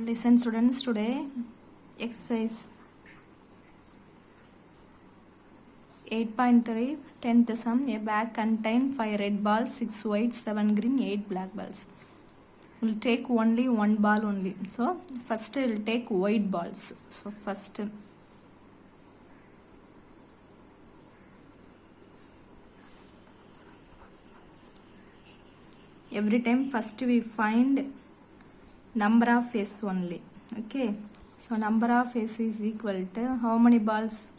Listen students, today exercise 8.3 10th sum. A bag contains 5 red balls, 6 white, 7 green, 8 black balls. We'll take only one ball only. So first we'll take white balls. So first every time first we find number of face only. Okay, so number of face is equal to how many balls?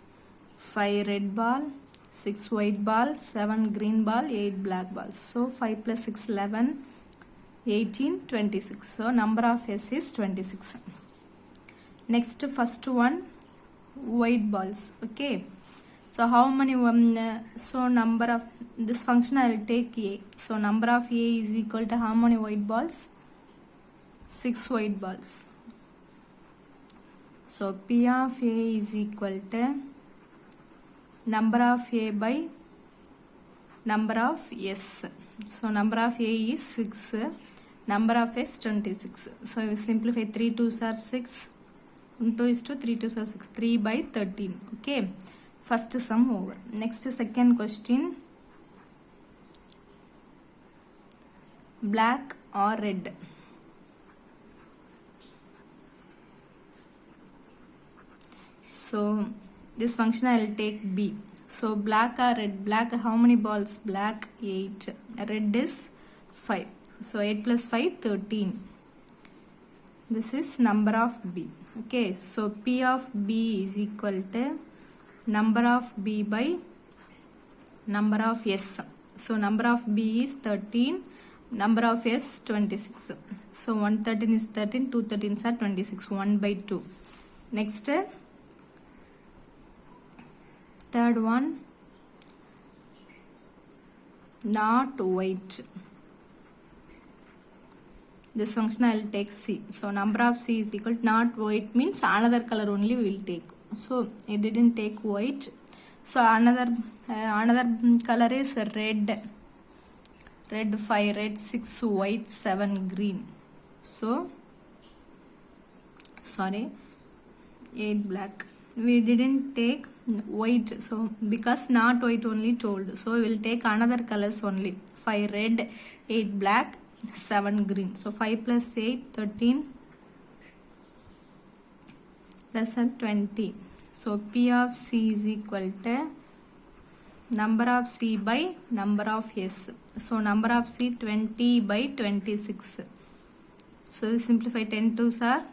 5 red ball, 6 white ball, 7 green ball, 8 black balls. So 5 plus 6 11, 18 26. So number of face is 26. Next first one white balls. Okay, so how many so number of this function I will take a. So number of a is equal to how many white balls? 6 white balls. So P of A is equal to number of A by number of S. So number of A is 6, number of S 26. So we simplify 3 2s are 6, 1 2 is 2, 3 2s are 6, 3 by 13. Okay, first sum over. Next second question, black or red? So this function I will take B. So black or red? Black how many balls? Black 8, red is 5. So 8 plus 5 13. This is number of B. Okay, so P of B is equal to number of B by number of S. So number of B is 13, number of S 26. So 113 is 13, 2 13s are 26, 1 by 2. Next third one, not white. This function I will take C. So number of C is equal to not white means another color only we will take. So it didn't take white. So another color is red. Red 5, red 6, white 7, green. So sorry, 8 black. We didn't take white, so because not white only told, so we will take another colors only. 5 red, 8 black, 7 green. So 5 plus 8 13 plus 20. So P of C is equal to number of C by number of S. So number of C 20 by 26. So we simplify 10 2s are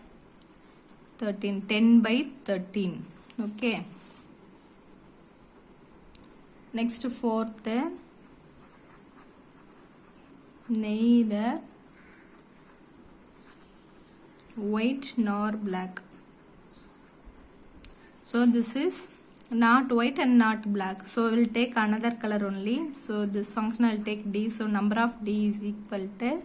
13, 10 by 13. Okay, next fourth, neither white nor black. So this is not white and not black, so we will take another color only. So this function I will take D. So number of D is equal to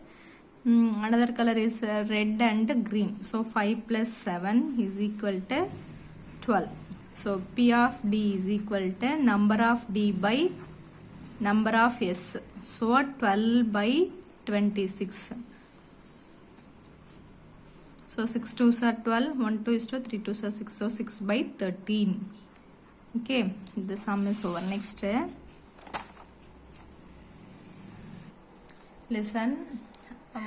another color is red and green. So 5 plus 7 is equal to 12. So P of D is equal to number of D by number of S. So 12 by 26. So 6 2s are 12, 1 2 is 2, 3 2s are 6. So 6 by 13. Okay, the sum is over. Next, listen.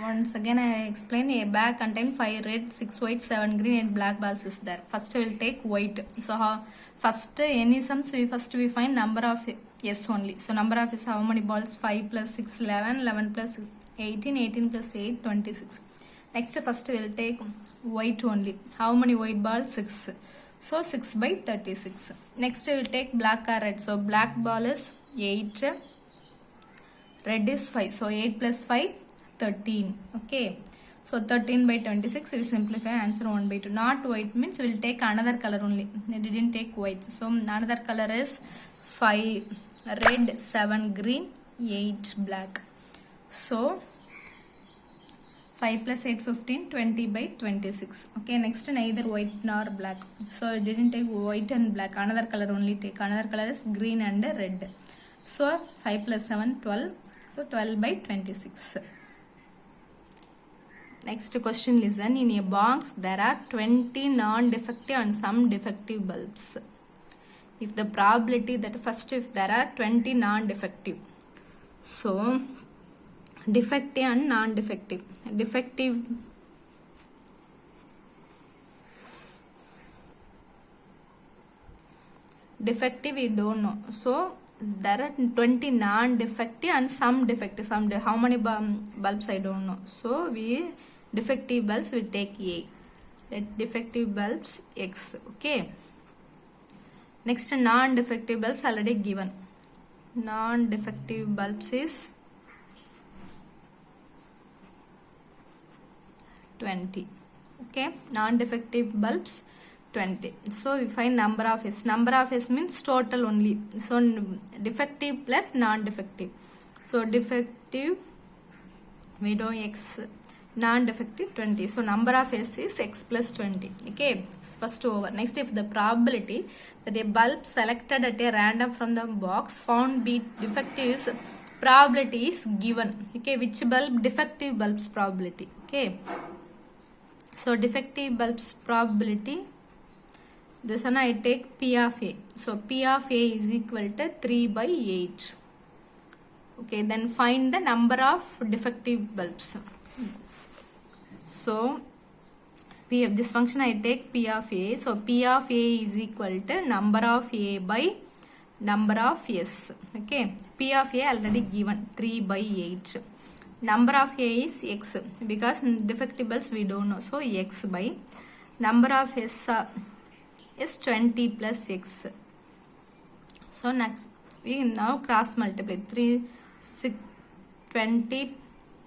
Once again I explain. A bag contains 5 red, 6 white, 7 green, 8 black balls is there. First we will take white. So first any sums we find number of S only. So number of S, how many balls? 5 plus 6 11, 11 plus 18, 18 plus 8 26. Next first we will take white only. How many white balls? 6. So 6 by 36. Next we will take black or red. So black ball is 8, red is 5. So 8 plus 5 13. Okay, so 13 by 26 we simplify, answer 1 by 2. Not white means we will take another color only. I didn't take white. So another color is 5 red, 7 green, 8 black. So 5 plus 8 15, 20 by 26. Okay, next neither white nor black. So I didn't take white and black, another color only take. Another color is green and red. So 5 plus 7 12. So 12 by 26. Next question, listen. In a box there are 20 non-defective and some defective bulbs. If the probability that first, if there are 20 non-defective, so defective and non-defective. Defective we don't know, so there are 20 non-defective and some defective. How many bulbs I don't know, so we defective bulbs we take A, that defective bulbs X. Okay, next non-defective bulbs already given. Non-defective bulbs is 20. Okay, non-defective bulbs 20. So we find number of S. Number of S means total only. So defective plus non-defective. So defective we do X, non-defective 20. So number of S is X plus 20. Okay, first over. Next, if the probability that a bulb selected at a random from the box found be defective is, probability is given. Okay, which bulb? Defective bulbs probability. Okay, so defective bulbs probability, this one I take P of A. So P of A is equal to 3 by 8. Okay, then find the number of defective bulbs. So P of this function I take P of A. So P of A is equal to number of A by number of S. Okay, P of A already given 3 by 8. Number of A is X because defective bulbs we don't know. So X by number of S is 20 plus X. So next we now cross multiply. 3 6 20,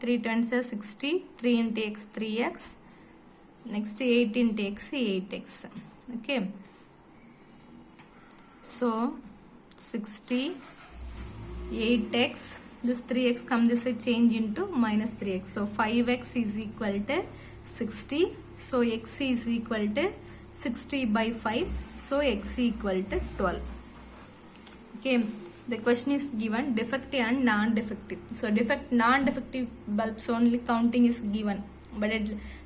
3 20 is 60, 3 into X 3X, next 8 into X 8X. Okay, so 60 8X, this 3X come this way change into minus 3X. So 5X is equal to 60. So X is equal to 60 by 5. So X equal to 12. Okay, the question is given defective and non-defective. So non-defective bulbs only counting is given, but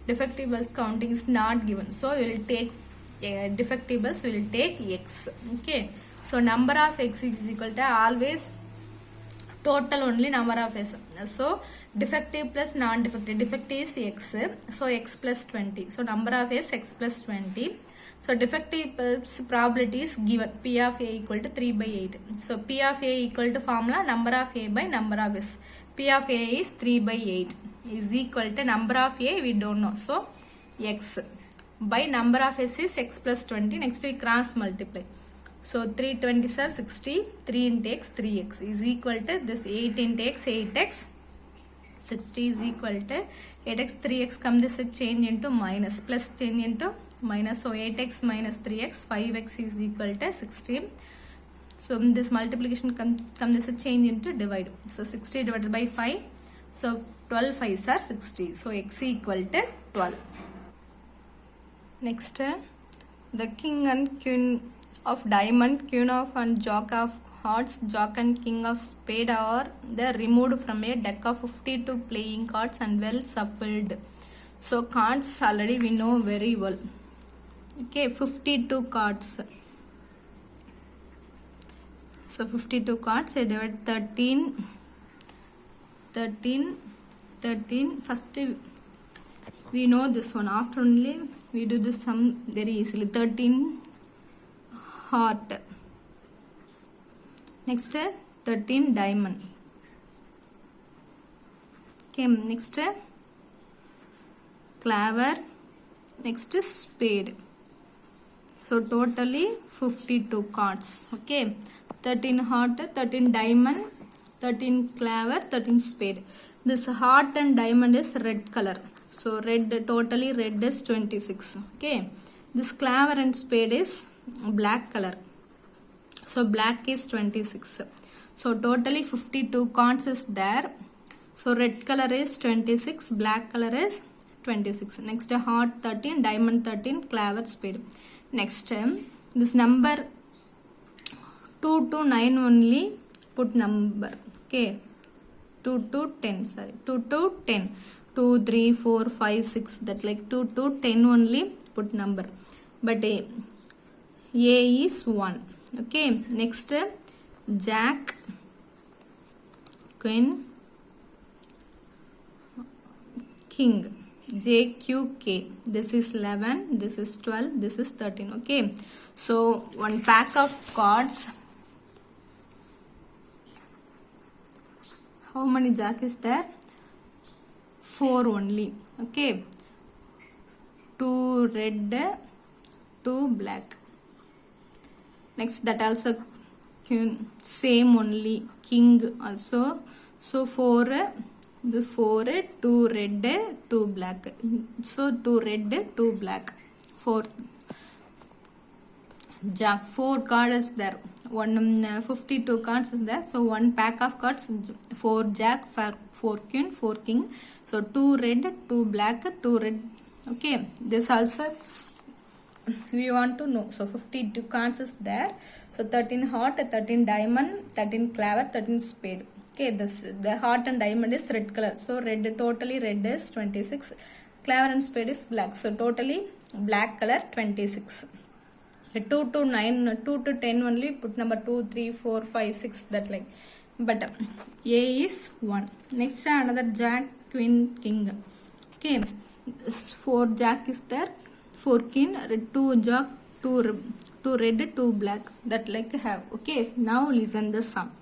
defective bulbs counting is not given. So we will take defective bulbs, we will take X. Okay, so number of X is equal to always total only number of S. So defective plus non-defective. Defective is X, so X plus 20. So number of S X plus 20. So defective bulbs probability is given P of A equal to 3 by 8. So P of A equal to formula number of A by number of S. P of A is 3 by 8 is equal to number of A we don't know. So X by number of S is X plus 20. Next we cross multiply. So 3 20s are 60, 3 into X 3X is equal to this 8 into X 8X. 60 is equal to 8X 3X come this change into minus, plus change into minus. So 8X minus 3X 5X is equal to 16. So this multiplication come this change into divide. So 60 divided by 5. So 12 5s are 60. So X equal to 12. Next, the king and queen of diamond, queen of and jack of hearts, jack and king of spade are they removed from a deck of 52 playing cards and well shuffled. So cards already we know very well. Okay, 52 cards. So 52 cards, I divide 13. First we know this one. After only we do this sum very easily. 13 heart. Next 13 diamond. Okay, next claver. Next spade. So totally 52 cards. Okay, 13 heart, 13 diamond, 13 claver, 13 spade. This heart and diamond is red color. So red, totally red is 26. Okay, this claver and spade is black color. So black is 26. So totally 52 cards is there. So red color is 26, black color is 26. Next heart 13, diamond 13, claver, spade. Next this number 2 to 9 only put number. Okay, 2 to 10, sorry, 2 to 10. 2 3 4 5 6, that like 2 to 10 only put number, but a is 1. Okay, next jack, queen, king, j q k. This is 11, this is 12, this is 13. Okay, so one pack of cards, how many jack is there? 4 only. Okay, 2 red, 2 black. Next, that also same only, king also. So 4, the 4, 2 red, 2 black. So 2 red, 2 black. 4 jack, 4 card is there. 52 cards is there. So one pack of cards, 4 jack, 4 queen, 4 king. So 2 red, 2 black, 2 red. Okay, this also we want to know. So 52 cards is there. So 13 heart, 13 diamond, 13 claver, 13 spade. Okay, this the heart and diamond is red color. So red, totally red is 26. Claver and spade is black. So totally black color 26. 2 to 9, 2 to 10 only put number 2, 3, 4, 5, 6, that like. But a is 1. Next another jack, queen, king. Okay, 4 jack is there, 4 king, 2 jack, 2 red, 2 black, that like have. Okay, now listen the sum.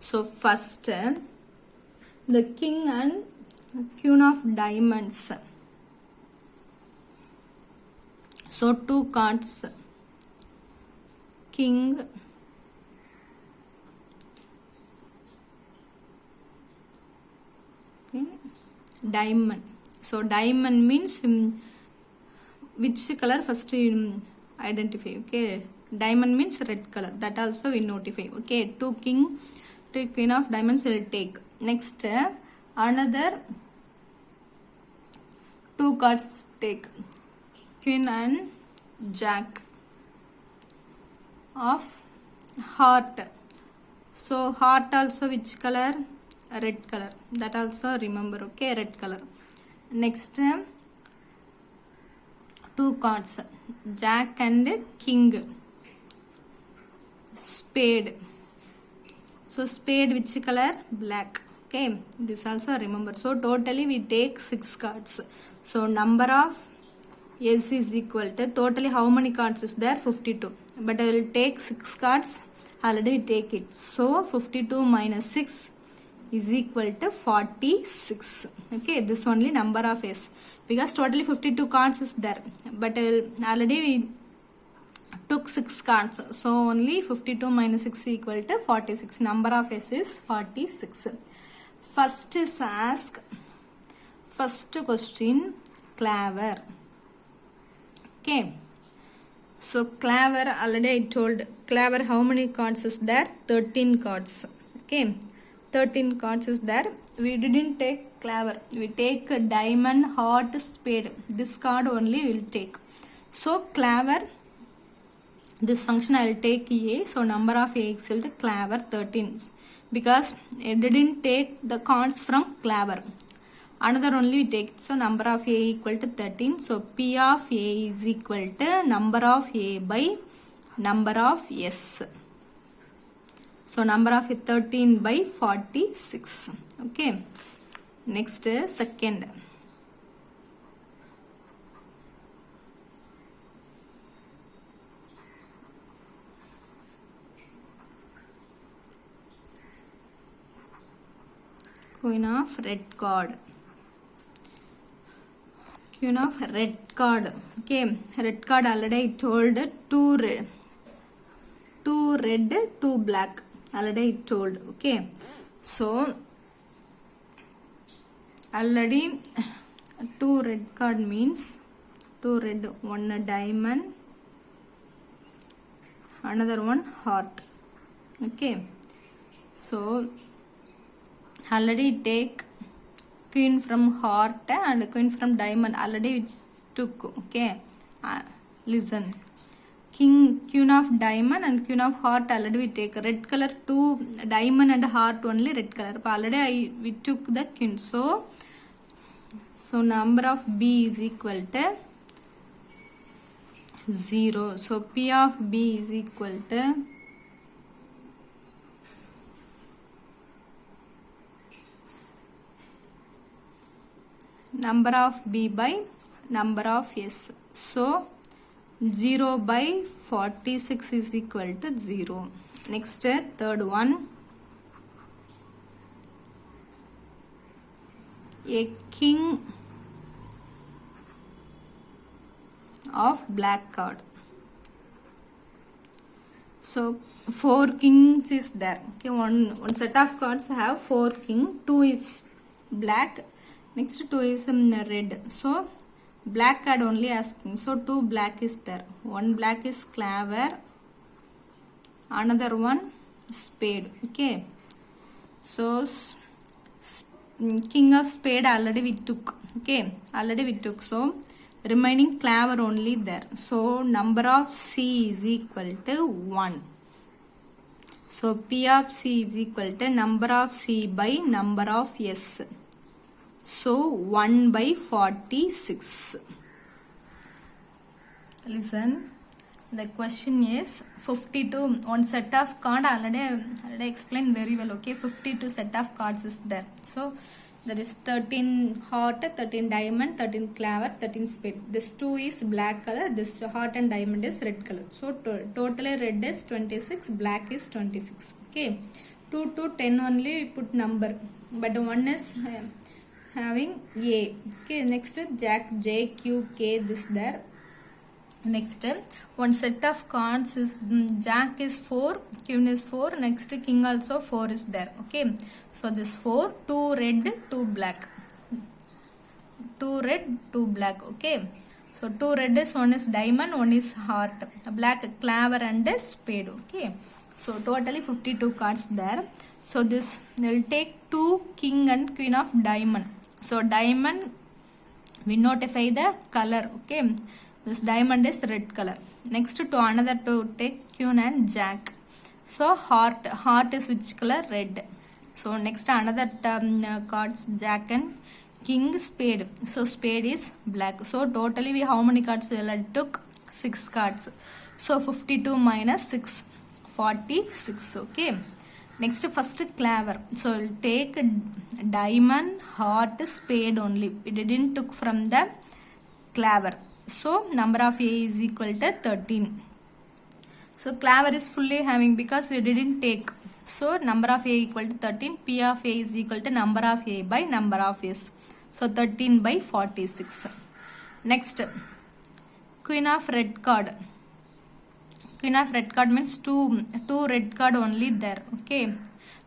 So first the king and queen of diamonds. So 2 cards, king, diamond. So diamond means which color first identify. Okay, diamond means red color, that also we notify. Okay, 2 king, 2 queen of diamonds will take. Next another 2 cards take, queen and jack of heart. So heart also which color? Red color, that also remember. Okay, red color. Next 2 cards, jack and king, spade. So spade which color? Black. Okay, this also remember. So totally we take 6 cards. So number of S is equal to, totally how many cards is there? 52. But I will take 6 cards, already take it. So 52 minus 6 is equal to 46. Okay, this only number of S, because totally 52 cards is there, but already we took 6 cards, so only 52 minus 6 equal to 46. Number of S is 46. First is ask, first question, claver. Okay, so claver, already I told claver how many cards is there? 13 cards. Okay, 13 cards is there. We didn't take claver, we take a diamond, heart, spade. This card only we will take. So claver, this function I will take A. So number of A is equal to claver 13, because it didn't take the cards from claver. Another only we take. So number of A equal to 13. So P of A is equal to number of A by number of S. So number of 13 by 46. Okay. Next second. Queen of red card. Queen of red card. Okay. Red card already I told 2 red, 2 black. Already I told. Okay, so already 2 red card means 2 red, 1 diamond, another one heart. Okay, so already take queen from heart and queen from diamond, already we took. Okay, listen, queen of diamond and queen of heart already we take. Red color 2 diamond and heart only red color, but already we took the queen. So So number of B is equal to 0. So P of B is equal to number of B by number of S. So 0 by 46 is equal to 0. Next, third one. A king of black card. So 4 kings is there. Okay, one set of cards have 4 king. 2 is black. Next 2 is red. So black card only asking. So 2 black is there. One black is claver. Another one spade. Okay. So king of spade already we took. Okay. Already we took. So remaining claver only there. So number of C is equal to 1. So P of C is equal to number of C by number of S. So 1 by 46. Listen. The question is 52. One set of card already explained very well. Okay, 52 set of cards is there. So there is 13 heart, 13 diamond, 13 claver, 13 spade. This 2 is black color. This heart and diamond is red color. So totally red is 26, black is 26. Okay, 2 to 10 only put number, but one is having A. Okay, next Jack, J, Q, K. This there. Next, one set of cards is Jack is 4, Queen is 4, next King also 4 is there. Okay, so this 4, 2 red, 2 black. 2 red, 2 black. Okay, so 2 red is one is diamond, one is heart, black claver and a spade. Okay, so totally 52 cards there. So this will take 2 king and queen of diamond. So diamond, we notify the color. Okay. This diamond is red color. Next to another to take queen and jack. So heart is which color? Red. So next another cards jack and king spade. So spade is black. So totally we how many cards we took? 6 cards. So 52 minus 6, 46. Okay. Next first claver. So we'll take diamond, heart, spade only. We didn't took from the claver. So number of A is equal to 13. So claver is fully having because we didn't take. So number of A equal to 13. P of A is equal to number of A by number of S. So 13 by 46. Next, queen of red card. Queen of red card means two red card only there. Okay.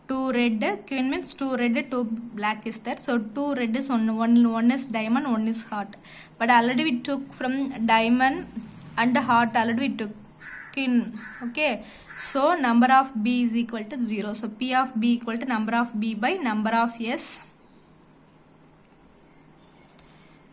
2 red, queen means 2 red, 2 black is there. So 2 red is one is diamond, one is heart. But already we took from diamond and heart, already we took queen. Okay. So number of B is equal to 0. So P of B equal to number of B by number of S.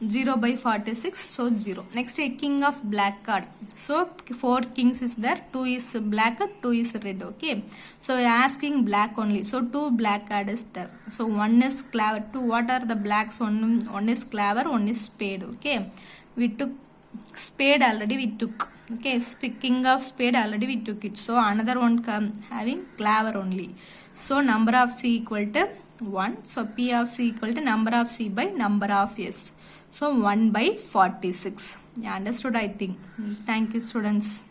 0 by 46. So 0. Next a king of black card. So 4 kings is there. 2 is black, 2 is red. Okay. So asking black only. So 2 black card is there. So 1 is claver. 2 what are the blacks? One is claver, one is spade. Okay. We took spade already we took. Okay. King of spade already we took it. So another one having claver only. So number of C equal to 1. So P of C equal to number of C by number of S. So 1 by 46. Yeah, understood I think. Thank you students.